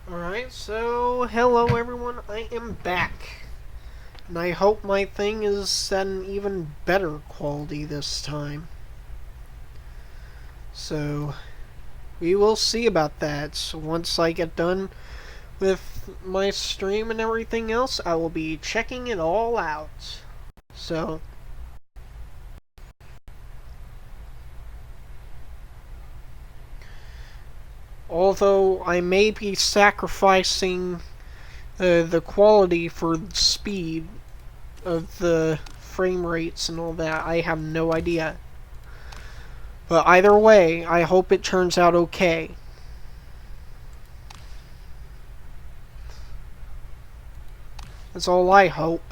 Alright, so hello everyone, I am back. And I hope my thing is at an even better quality this time. So, we will see about that. So once I get done with my stream and everything else, I will be checking it all out. So, although I may be sacrificing the quality for the speed of the frame rates and all that, I have no idea. But either way, I hope it turns out okay. That's all I hope.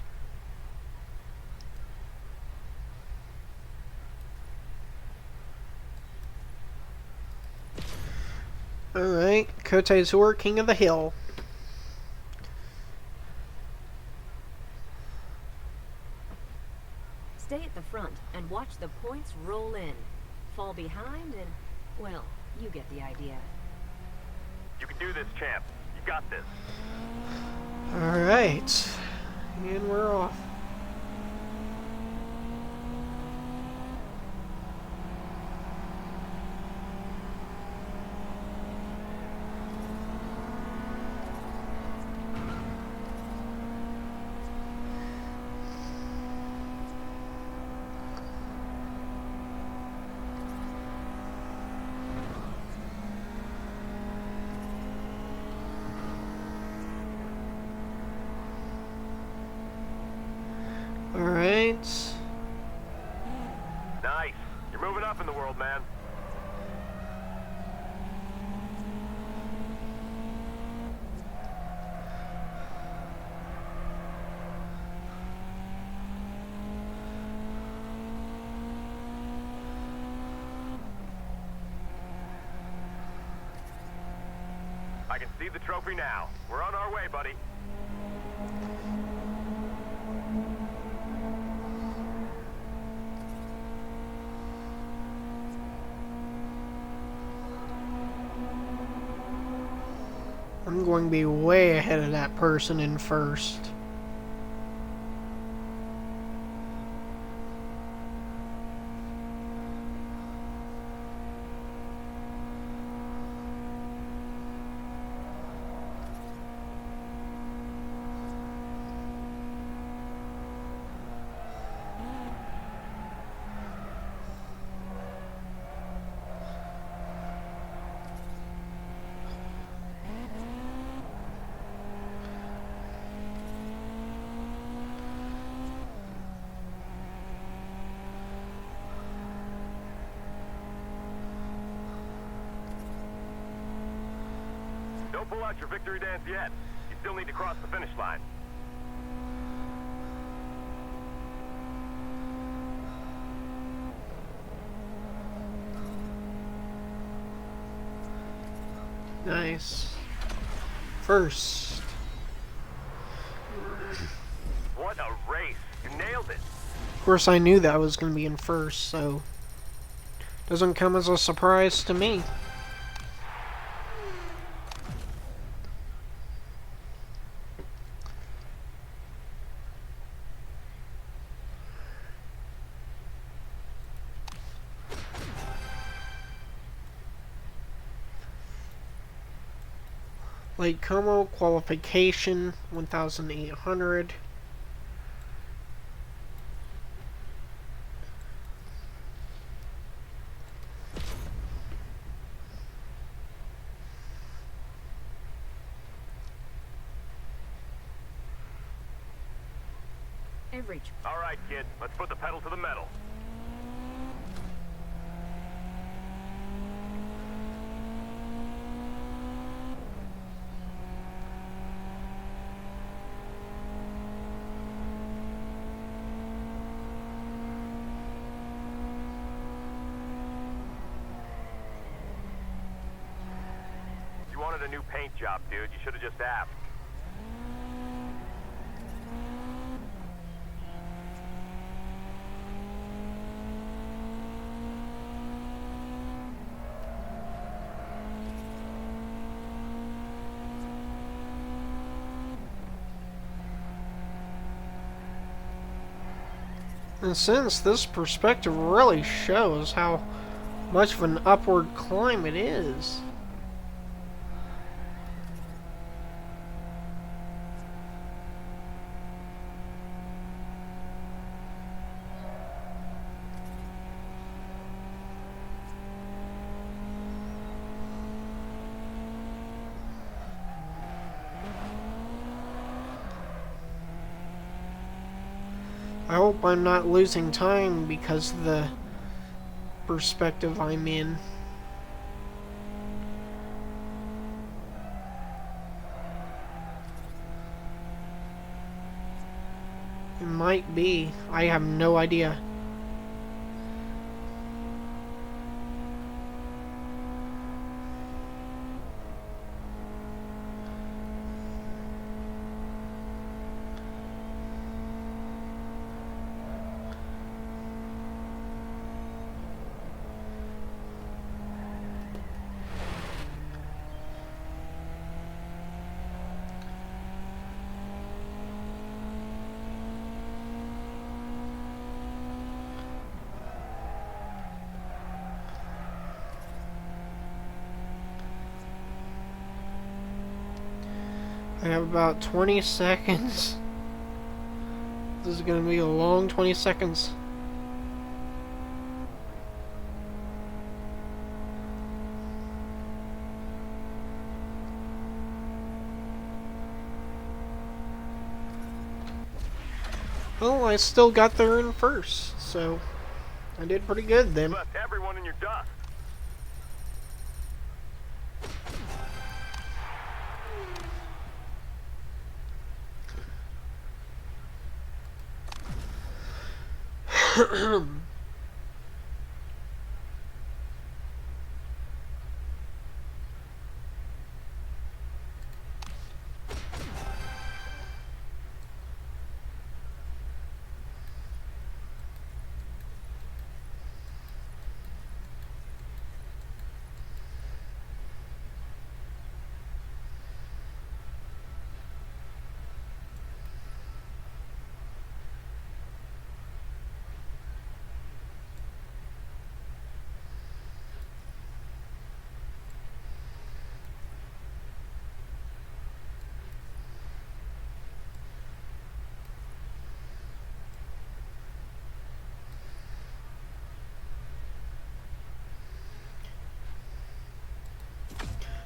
Alright, Kotazor, King of the Hill. Stay at the front and watch the points roll in. Fall behind and, well, you get the idea. You can do this, champ. You got this. Alright. And we're off. Alright. Nice. You're moving up in the world, man. I can see the trophy now. We're on our way, buddy. I'm going to be way ahead of that person in first. Don't pull out your victory dance yet. You still need to cross the finish line. Nice. First. What a race. You nailed it. Of course, I knew that I was going to be in first, so doesn't come as a surprise to me. Late Como qualification 1,800. All right, kid. Let's put the pedal to the metal. You wanted a new paint job, dude. You should have just asked. And since this perspective really shows how much of an upward climb it is. I hope I'm not losing time because of the perspective I'm in. It might be. I have no idea. I have about 20 seconds. This is going to be a long 20 seconds. Well, I still got there in first, so I did pretty good then. Left everyone in your dust.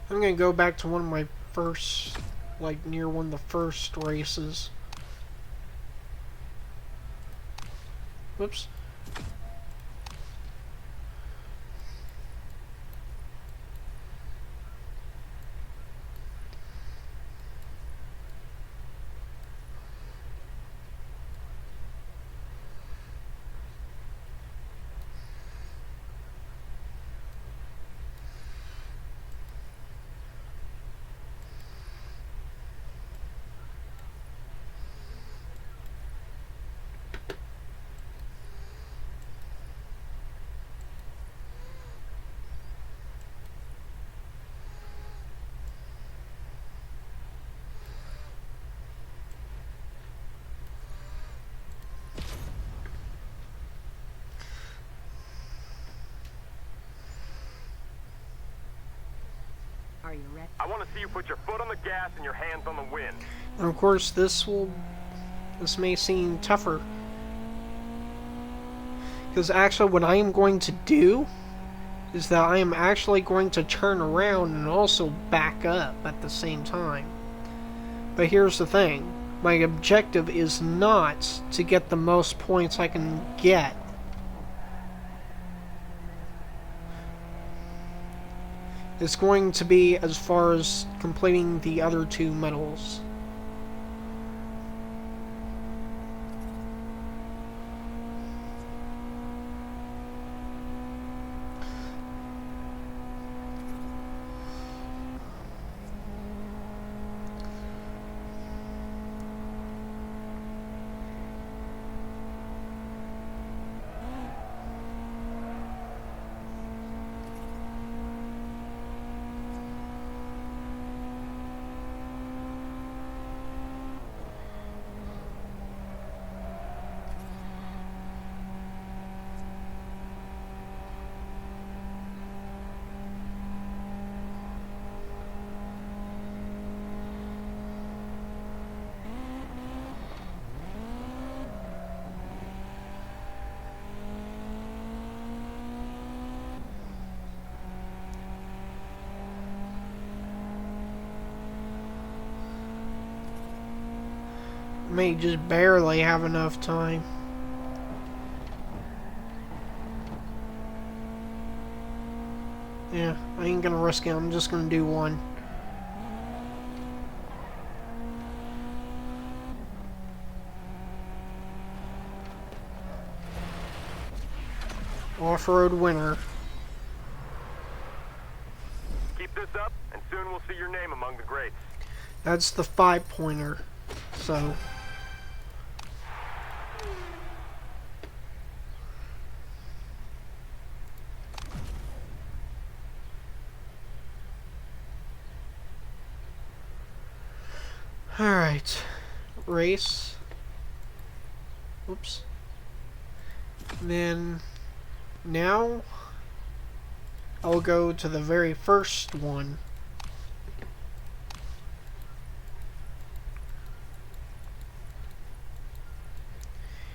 I'm gonna go back to one of my first, like near one of the first races. Whoops. Are you ready? I want to see you put your foot on the gas and your hands on the wind. And of course, this may seem tougher. Because actually what I am going to do is that I am actually going to turn around and also back up at the same time. But here's the thing. My objective is not to get the most points I can get. It's going to be as far as completing the other two medals. May just barely have enough time. Yeah, I ain't gonna risk it. I'm just gonna do one. Off-road winner. Keep this up, and soon we'll see your name among the greats. That's the 5-pointer. So. Alright. Race. Oops. And then now I'll go to the very first one.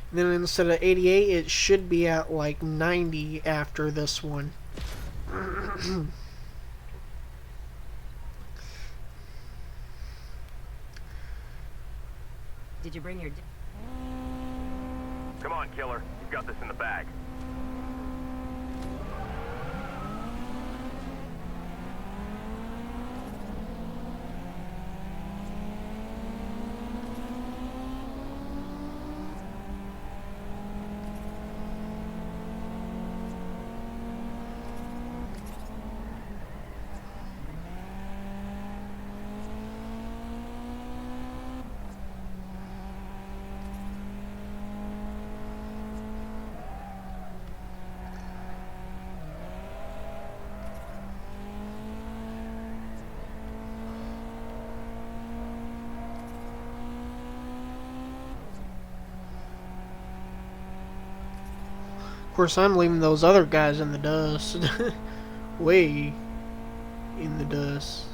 And then instead of 88, it should be at like 90 after this one. Did you bring your... Come on, killer. You've got this in the bag. Of course, I'm leaving those other guys in the dust. Way in the dust.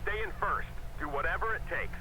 Stay in first. Do whatever it takes.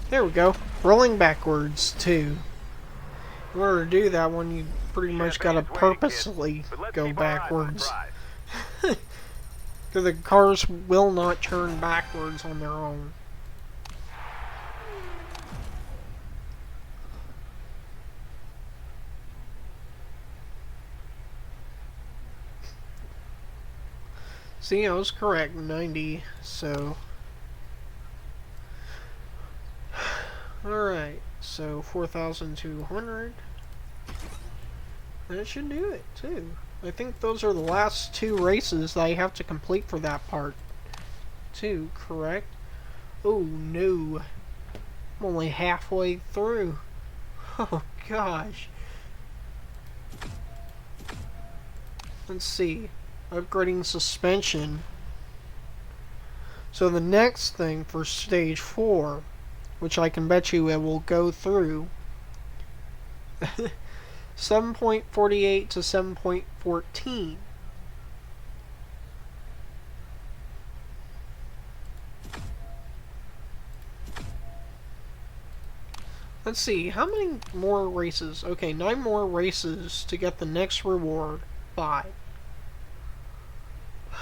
There we go. Rolling backwards, too. In order to do that one, you pretty much gotta Champagne's waiting, purposely kid, but let's go keep our eyes on the backwards. prize. Because the cars will not turn backwards on their own. See, I was correct, 90, so... Alright, so 4,200. That should do it, too. I think those are the last 2 races that I have to complete for that part. Too, correct? Oh, no. I'm only halfway through. Oh, gosh. Let's see. Upgrading suspension. So the next thing for stage 4, which I can bet you it will go through, 7.48 to 7.14. Let's see, how many more races? Okay, 9 more races to get the next reward. 5.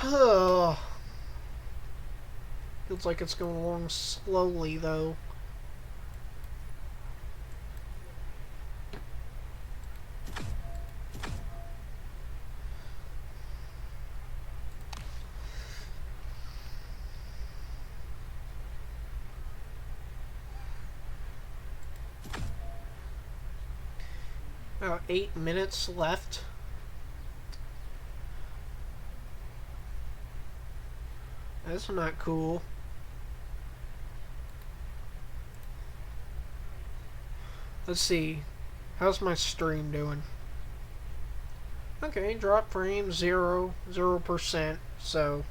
Oh. Feels like it's going along slowly, though. About 8 minutes left. That's not cool. Let's see. How's my stream doing? Okay, drop frame 0%. So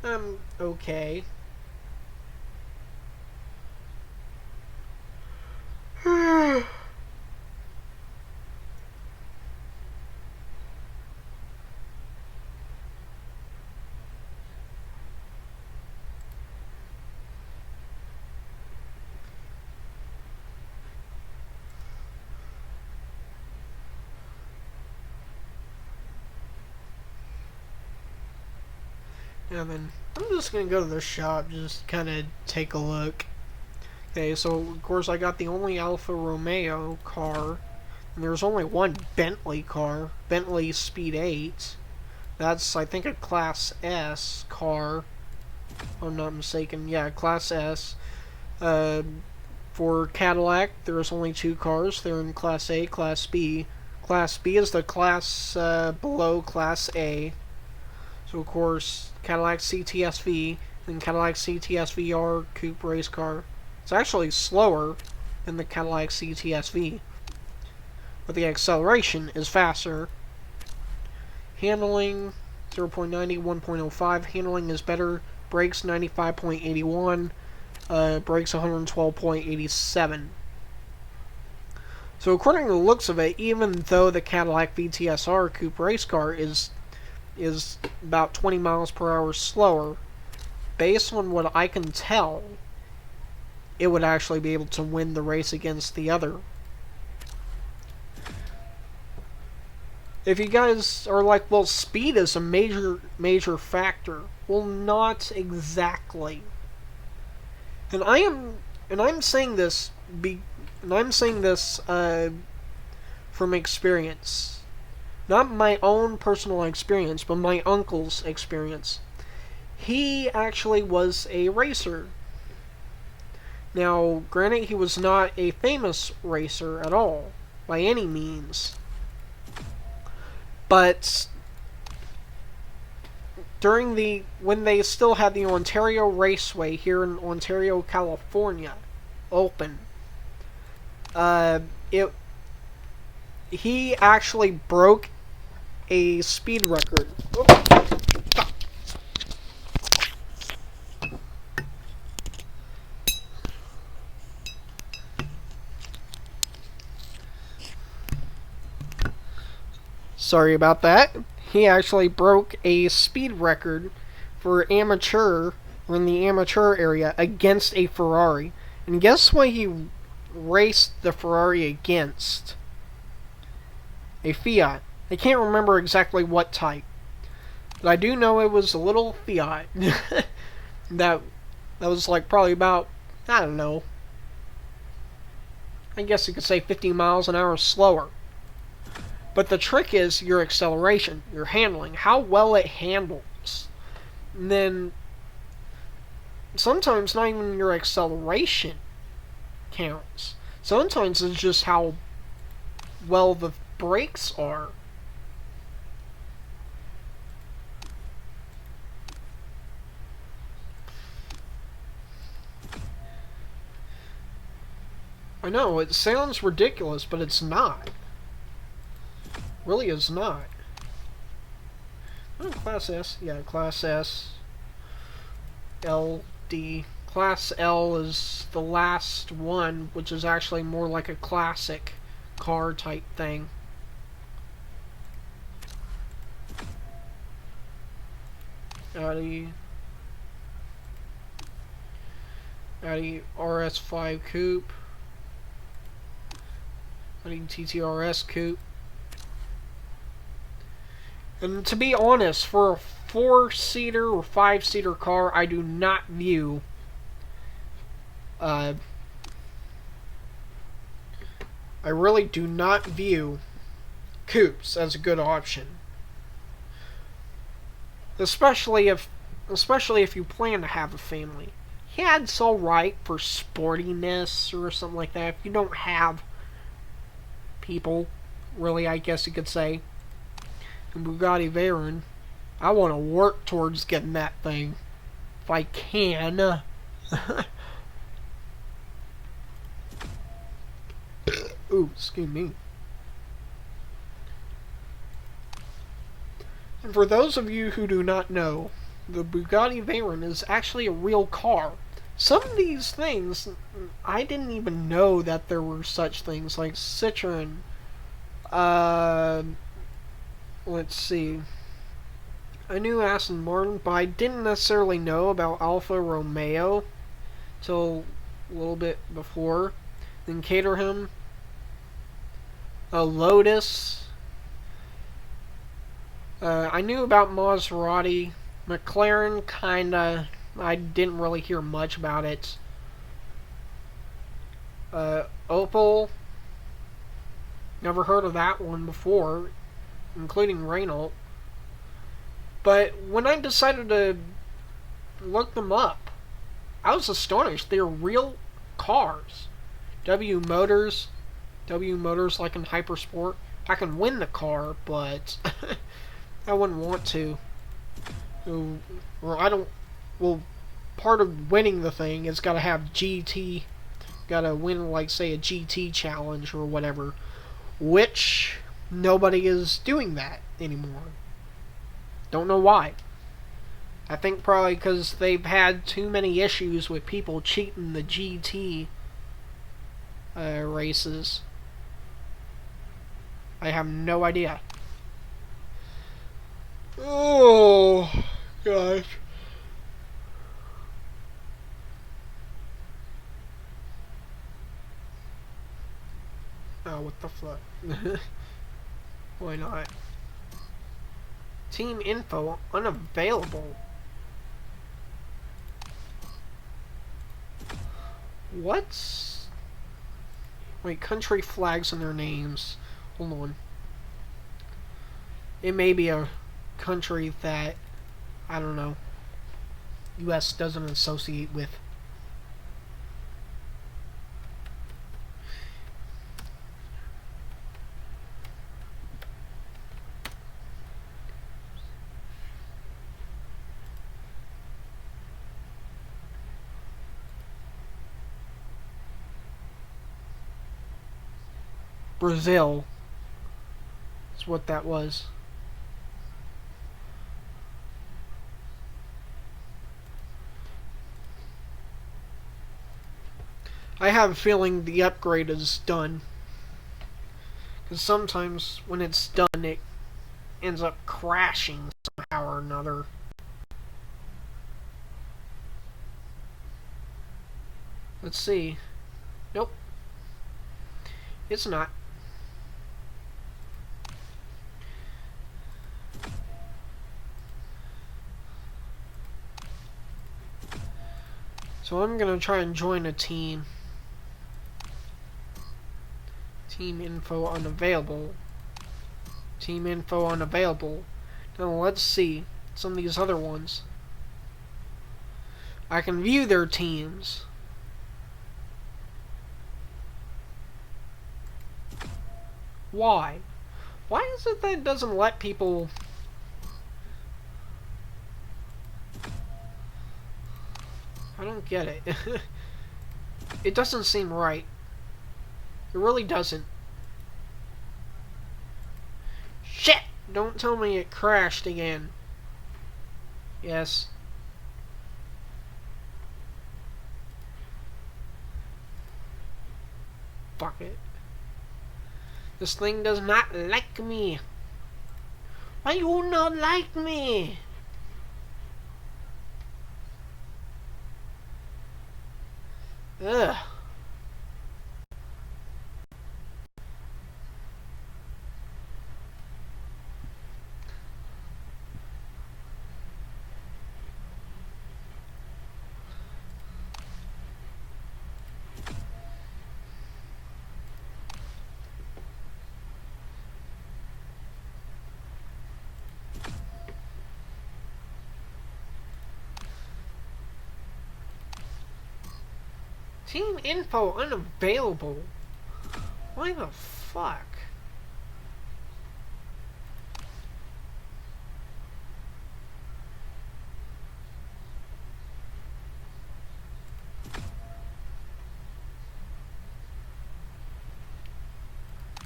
I'm okay. And then I'm just gonna go to the shop, just kind of take a look. Okay, so of course I got the only Alfa Romeo car, and there's only one Bentley car, Bentley Speed 8. That's, I think, a Class S car, if I'm not mistaken. Yeah, Class S. For Cadillac, there's only two cars. They're in Class A, Class B. Class B is the class below Class A. So, of course, Cadillac CTS-V and Cadillac CTS-VR Coupe race car. It's actually slower than the Cadillac CTS-V, but the acceleration is faster. Handling 0.90, 1.05. Handling is better. Brakes 95.81. Brakes 112.87. So according to the looks of it, even though the Cadillac VTSR Coupe race car is about 20 miles per hour slower, based on what I can tell, it would actually be able to win the race against the other. If you guys are like, well, speed is a major factor. Well, not exactly. And I'm saying this from experience. Not my own personal experience, but my uncle's experience. He actually was a racer. Now, granted, he was not a famous racer at all, by any means. But when they still had the Ontario Raceway here in Ontario, California, open, he actually broke a speed record. Sorry about that. He actually broke a speed record for amateur, or in the amateur area, against a Ferrari. And guess what he raced the Ferrari against? A Fiat. I can't remember exactly what type, but I do know it was a little Fiat. that was like probably about, I don't know, I guess you could say 50 miles an hour slower. But the trick is your acceleration, your handling, how well it handles. And then sometimes not even your acceleration counts. Sometimes it's just how well the brakes are. I know, it sounds ridiculous, but it's not. Really is not. Oh, Class S. Yeah, Class S. LD. Class L is the last one, which is actually more like a classic car type thing. Audi RS5 Coupe. Audi TTRS Coupe. And to be honest, for a 4-seater or 5-seater car, I do not view I really do not view coupes as a good option. Especially if you plan to have a family. Yeah, it's alright for sportiness or something like that. If you don't have people, really, I guess you could say. Bugatti Veyron, I want to work towards getting that thing if I can. Ooh, excuse me. And for those of you who do not know, the Bugatti Veyron is actually a real car. Some of these things, I didn't even know that there were such things like Citroen. Uh, let's see. I knew Aston Martin, but I didn't necessarily know about Alfa Romeo till a little bit before. Then Caterham, a Lotus. I knew about Maserati, McLaren, kinda. I didn't really hear much about it. Opel, never heard of that one before, including Renault. But when I decided to look them up, I was astonished. They're real cars. W Motors, W Motors like in Hypersport. I can win the car, but I wouldn't want to. Or I don't. Well, part of winning the thing is got to have GT. Got to win, like, say, a GT challenge or whatever. Which nobody is doing that anymore. Don't know why. I think probably because they've had too many issues with people cheating the GT races. I have no idea. Oh, gosh. Oh, what the fuck? Why not? Team info unavailable. What's... Wait, country flags and their names. Hold on. It may be a country that, I don't know, US doesn't associate with. Brazil is what that was. I have a feeling the upgrade is done. Because sometimes when it's done, it ends up crashing somehow or another. Let's see. Nope. It's not. So I'm gonna try and join a team. Team info unavailable. Team info unavailable. Now let's see some of these other ones. I can view their teams. Why? Why is it that it doesn't let people... I don't get it. It doesn't seem right. It really doesn't. Shit! Don't tell me it crashed again. Yes. Fuck it. This thing does not like me. Why you not like me? Ugh. Team info unavailable. Why the fuck?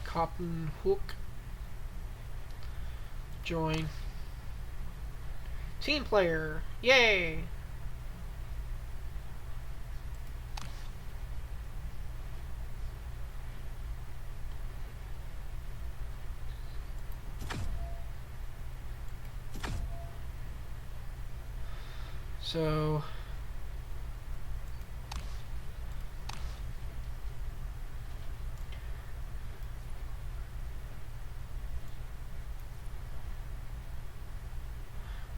Cotton Hook. Join. Team player. Yay! So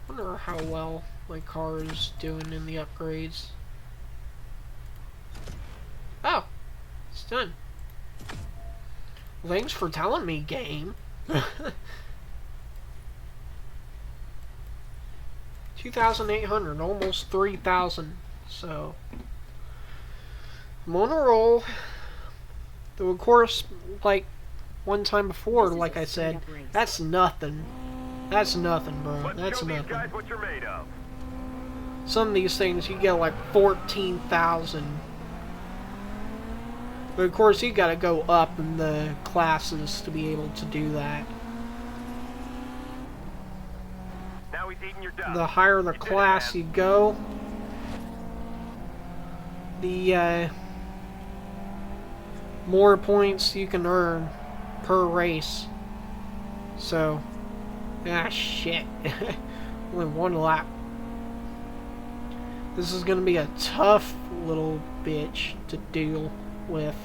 wonder how well my car is doing in the upgrades. Oh, it's done. Thanks for telling me, game. 2,800, almost 3,000. So I'm on a roll. Though of course, like one time before, This is like a I said, straight-up race. that's nothing. That's nothing, bro. Let's That's show these nothing. guys what you're made of. Some of these things you get like 14,000. But of course you gotta go up in the classes to be able to do that. Now he's eating your dust. The higher the You did it, class man. you go, the more points you can earn per race. So, shit. Only one lap. This is gonna be a tough little bitch to deal with.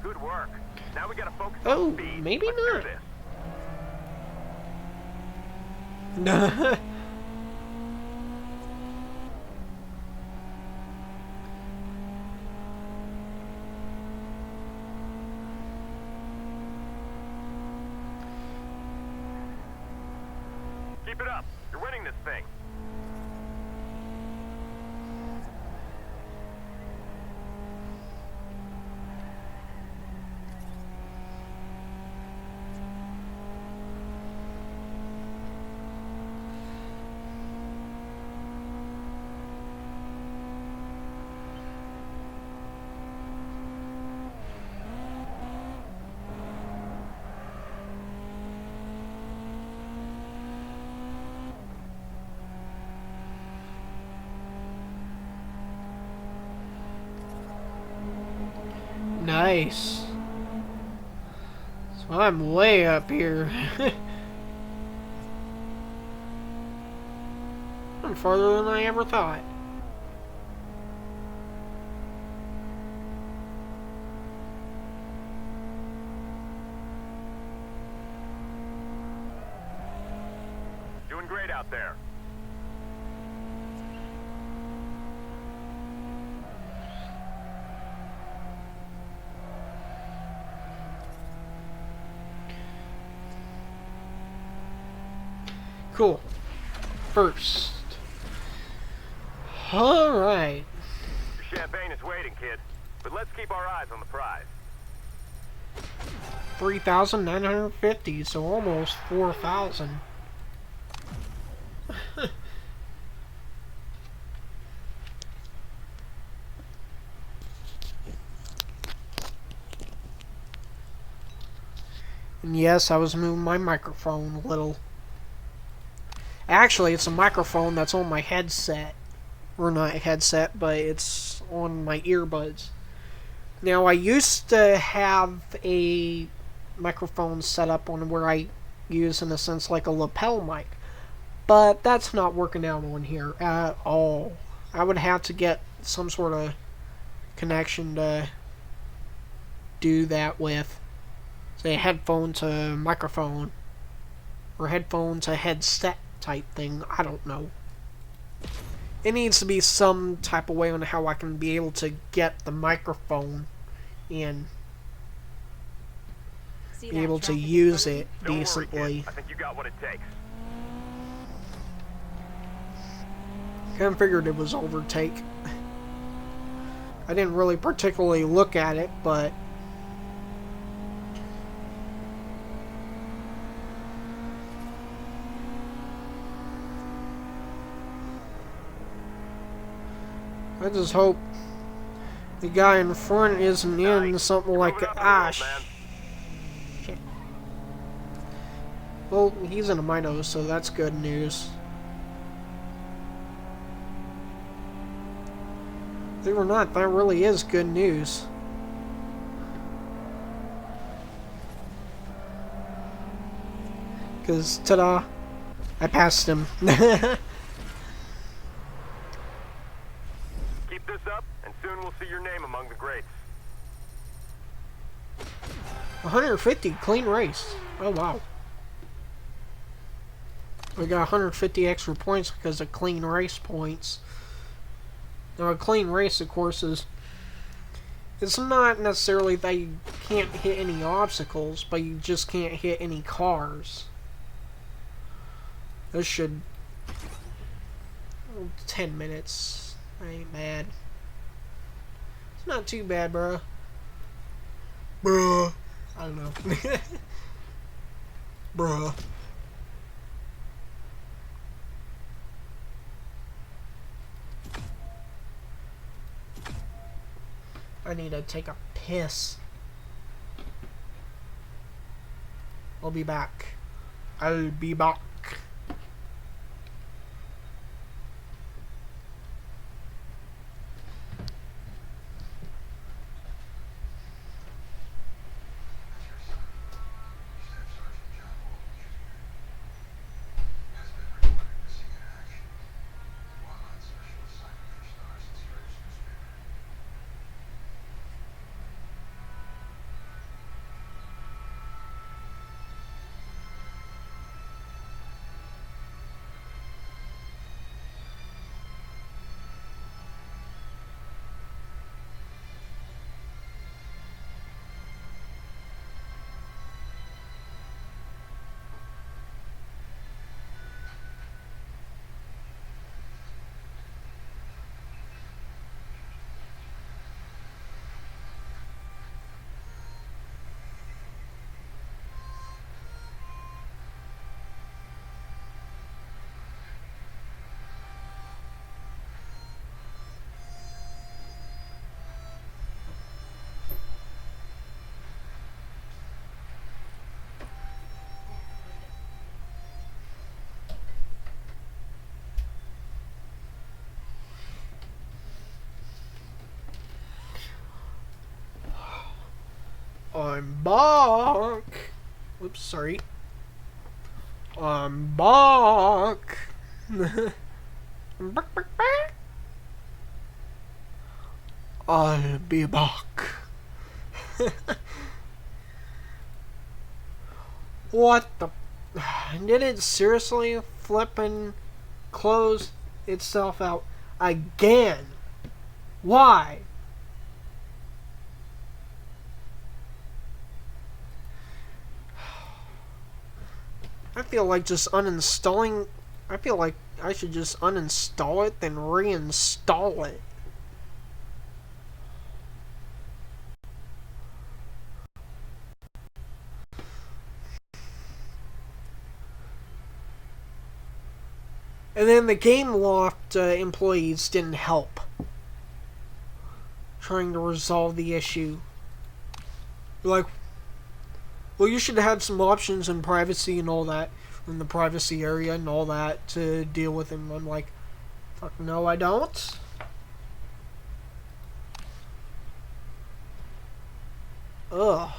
Good work. Now we gotta focus Oh, on speed. maybe Let's do not. this. Keep it up. You're winning this thing. Nice. So I'm way up here. I'm farther than I ever thought. Doing great out there. Cool. First. Alright. Your champagne is waiting, kid. But let's keep our eyes on the prize. 3,950, so almost 4,000. And yes, I was moving my microphone a little. Actually, it's a microphone that's on my headset. Or not headset, but it's on my earbuds. Now, I used to have a microphone set up on where I use, in a sense, like a lapel mic. But that's not working out on here at all. I would have to get some sort of connection to do that with. Say, headphone to microphone. Or headphone to headset type thing. I don't know. It needs to be some type of way on how I can be able to get the microphone and See be that able to traffic in use front of it Don't worry, decently. kid. I think you got what it takes. Kind of figured it was overtake. I didn't really particularly look at it, but I just hope The guy in front isn't in something like, Moving up in the ah, world, man. shit. Well, he's in a Mino, so that's good news. Believe it or not, that really is good news. Because, ta-da, I passed him. Keep this up, and soon we'll see your name among the greats. 150, clean race. Oh, wow. We got 150 extra points because of clean race points. Now, a clean race, of course, is... It's not necessarily that you can't hit any obstacles, but you just can't hit any cars. This should... 10 minutes. Ain't bad. It's not too bad, bruh. Bruh. I don't know. Bruh. I need to take a piss. I'll be back. I'll be back. I'm back. Whoops, sorry. I'm back. Back. I'll be back. What the? Did it seriously flip and close itself out again? Why? I feel like just uninstalling... I feel like I should just uninstall it, then reinstall it. And then the Gameloft employees didn't help. Trying to resolve the issue. Like, well, you should have some options in privacy and all that, in the privacy area and all that to deal with him. I'm like, fuck no, I don't. Ugh.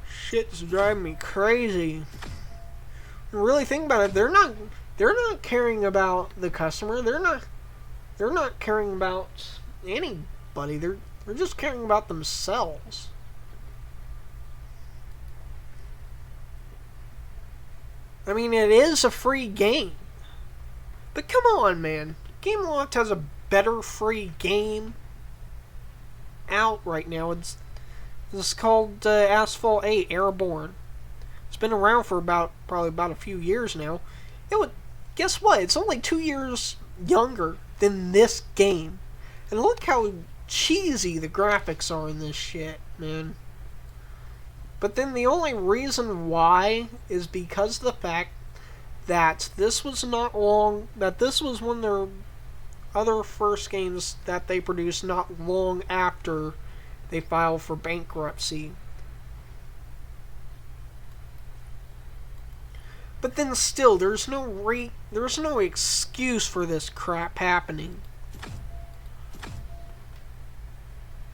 Shit's driving me crazy. Really think about it, they're not caring about the customer. They're not caring about anybody. They're just caring about themselves. I mean, it is a free game. But come on, man. Gameloft has a better free game out right now. It's called Asphalt 8 Airborne. It's been around for probably about a few years now. Guess what? It's only 2 years younger than this game. And look how cheesy the graphics are in this shit, man. But then the only reason why is because of the fact that this was when their other first games that they produced not long after they filed for bankruptcy. But then still, there's no excuse for this crap happening.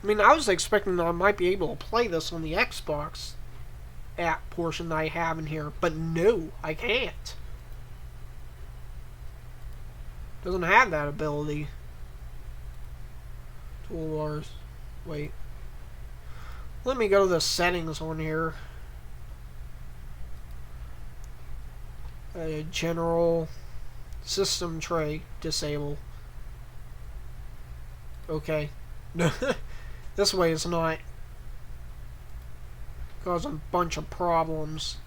I mean, I was expecting that I might be able to play this on the Xbox app portion that I have in here, but no, I can't. Doesn't have that ability. Toolbars. Wait. Let me go to the settings on here. General system tray disable. Okay. This way it's not causing a bunch of problems.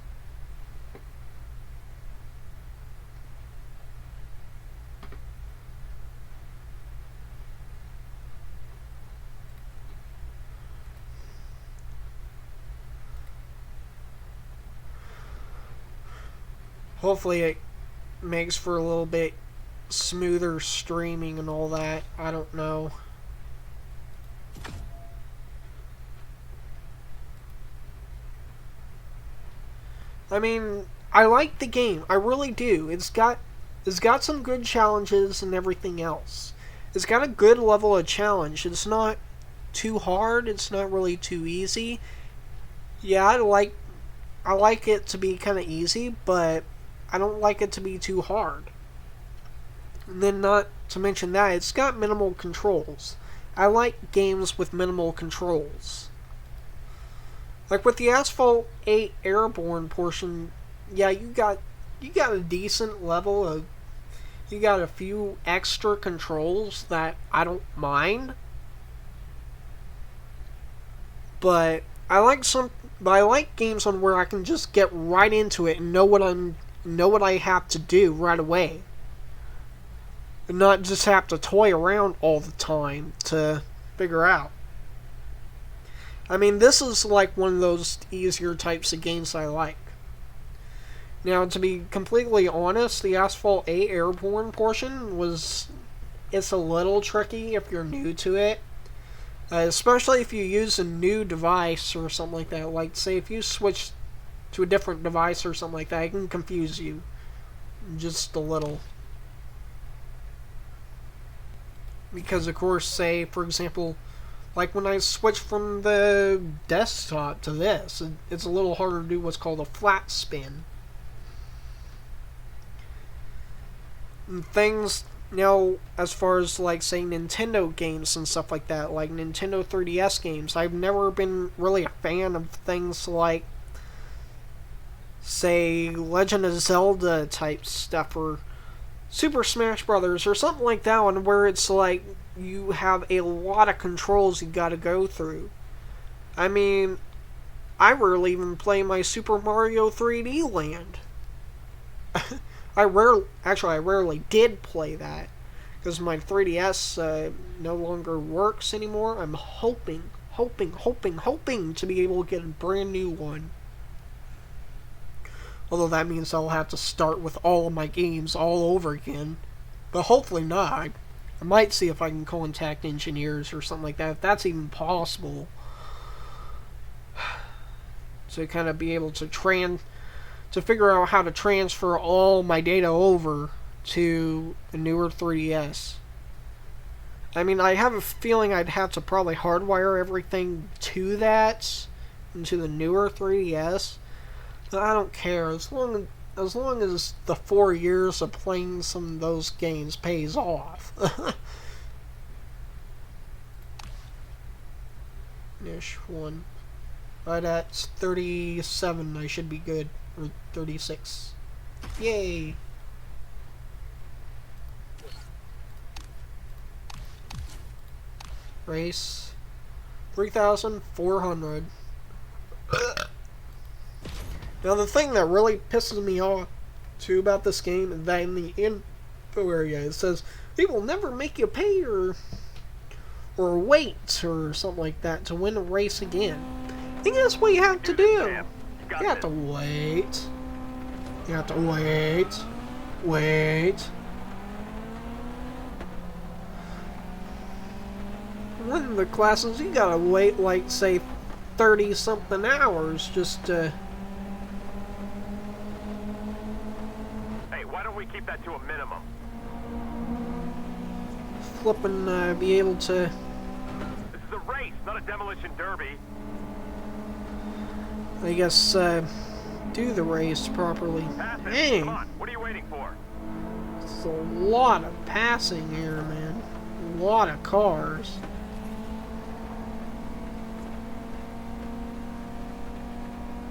Hopefully it makes for a little bit smoother streaming and all that. I don't know. I mean, I like the game. I really do. It's got some good challenges and everything else. It's got a good level of challenge. It's not too hard. It's not really too easy. Yeah, I like it to be kind of easy, but I don't like it to be too hard. And then not to mention that, it's got minimal controls. I like games with minimal controls. Like with the Asphalt 8 Airborne portion, yeah, you got a decent level of... You got a few extra controls that I don't mind. But I like games on where I can just get right into it and know what I have to do right away. And not just have to toy around all the time to figure out. I mean, this is like one of those easier types of games I like. Now, to be completely honest, the Asphalt 8 Airborne portion it's a little tricky if you're new to it. Especially if you use a new device or something like that. Like, say, if you switch to a different device or something like that, it can confuse you. Just a little. Because, of course, say, for example, like when I switch from the desktop to this, it's a little harder to do what's called a flat spin. And things, as far as, like, say, Nintendo games and stuff like that, like Nintendo 3DS games, I've never been really a fan of things like, say, Legend of Zelda type stuff, or Super Smash Brothers, or something like that one, where it's like, you have a lot of controls you gotta go through. I mean, I rarely even play my Super Mario 3D Land. I rarely did play that, because my 3DS no longer works anymore. I'm hoping to be able to get a brand new one. Although that means I'll have to start with all of my games all over again. But hopefully not. I might see if I can contact engineers or something like that, if that's even possible. To kind of be able to figure out how to transfer all my data over to a newer 3DS. I mean, I have a feeling I'd have to probably hardwire everything to that, into the newer 3DS. But I don't care, as long as the 4 years of playing some of those games pays off. Ish, one. Right at 37, I should be good. Or 36. Yay! Race. 3,400. Now, the thing that really pisses me off, too, about this game is that in the info area, it says, "They will never make you pay or wait," or something like that, to win a race again. I think that's what you have to do. You have to wait. You have to wait. Wait. the classes, you gotta wait like, say, 30 something hours just to Hey, why don't we keep that to a minimum? be able to, This is a race, not a demolition derby. I guess, do the race properly. Pass it. Come Dang, on, what are you waiting for? it's a lot of passing here, man. A lot of cars.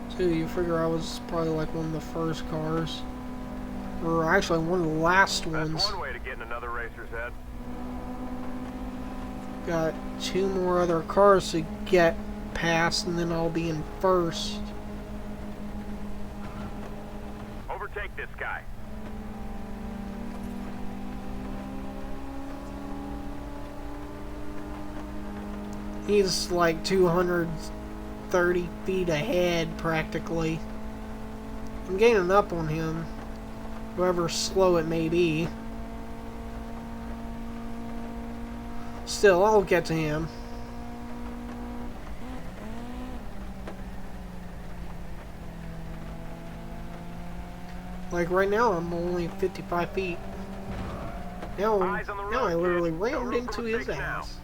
So you figure I was probably like one of the first cars. Or actually one of the last That's ones. one way to get in another racer's head. Got 2 more other cars to get past, and then I'll be in first. Overtake this guy. He's like 230 feet ahead, practically. I'm gaining up on him, however slow it may be. Still, I'll get to him. Like right now, I'm only 55 feet. Now, Eyes on the road, I literally kid. No rammed room for into his mistakes now. ass.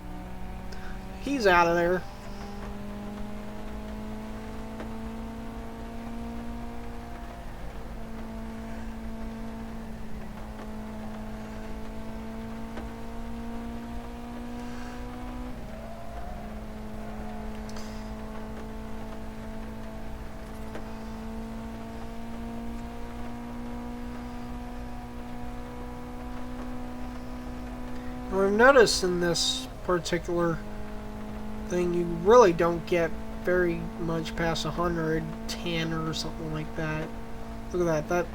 He's out of there. And I've noticed in this particular thing, you really don't get very much past 110 or something like that. Look at that. That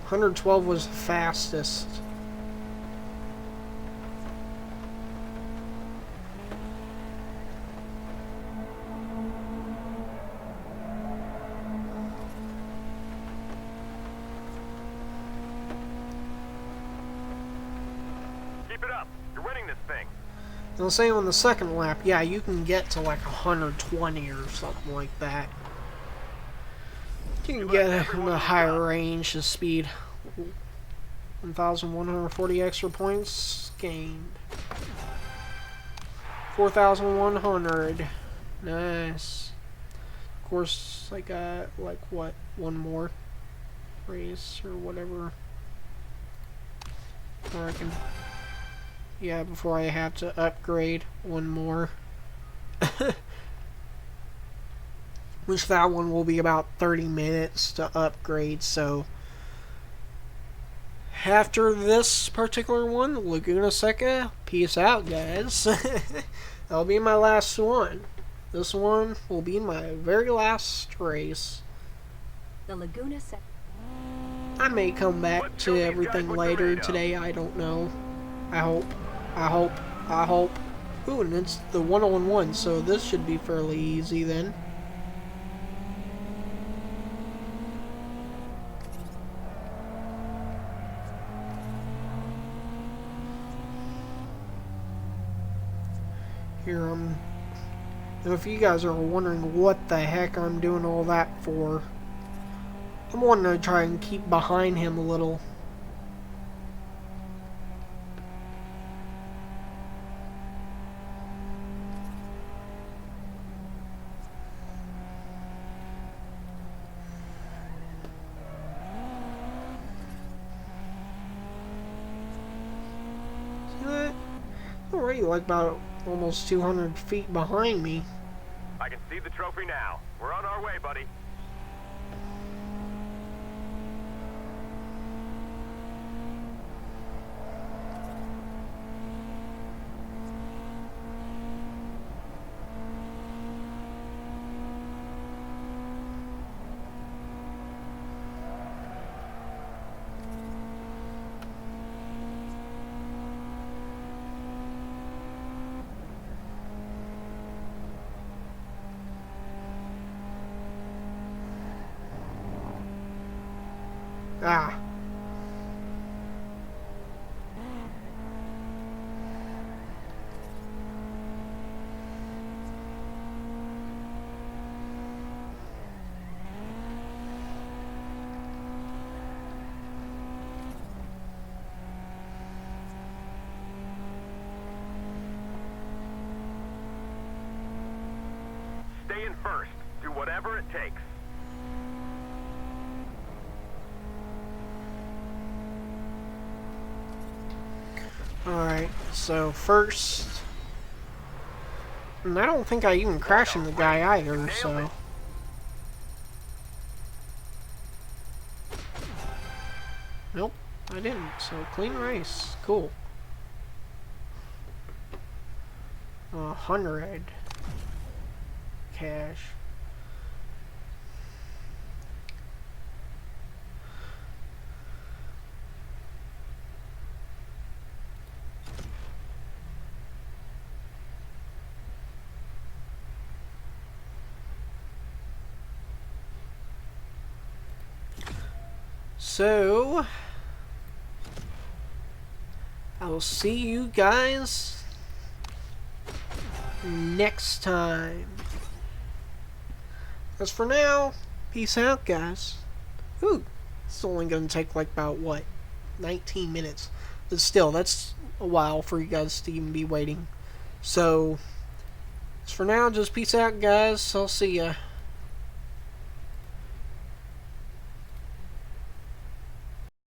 112 was the fastest. Keep it up. You're winning this thing. And say on the second lap, yeah, you can get to like 120 or something like that. You can get in a higher range of speed. 1,140 extra points gained. 4,100. Nice. Of course, I got like what? One more race or whatever. Or I can. Yeah, before I have to upgrade one more. Which that one will be about 30 minutes to upgrade, so after this particular one, Laguna Seca, peace out, guys. That'll be my last one. This one will be my very last race. The Laguna Seca. I may come back to everything later today, I don't know. I hope. Ooh, and it's the one-on-one, so this should be fairly easy then. Here, and if you guys are wondering what the heck I'm doing all that for, I'm wanting to try and keep behind him a little. See that? Already like about almost 200 feet behind me. I can see the trophy now. We're on our way, buddy. Ah. first. Do whatever it takes. Alright, so first... And I don't think I even crashed into the guy either, so... Nope, I didn't, so clean race. Cool. 100 cash. So, I'll see you guys next time. As for now, peace out, guys. Ooh, it's only gonna take like about, what, 19 minutes. But still, that's a while for you guys to even be waiting. So, as for now, just peace out, guys. I'll see ya.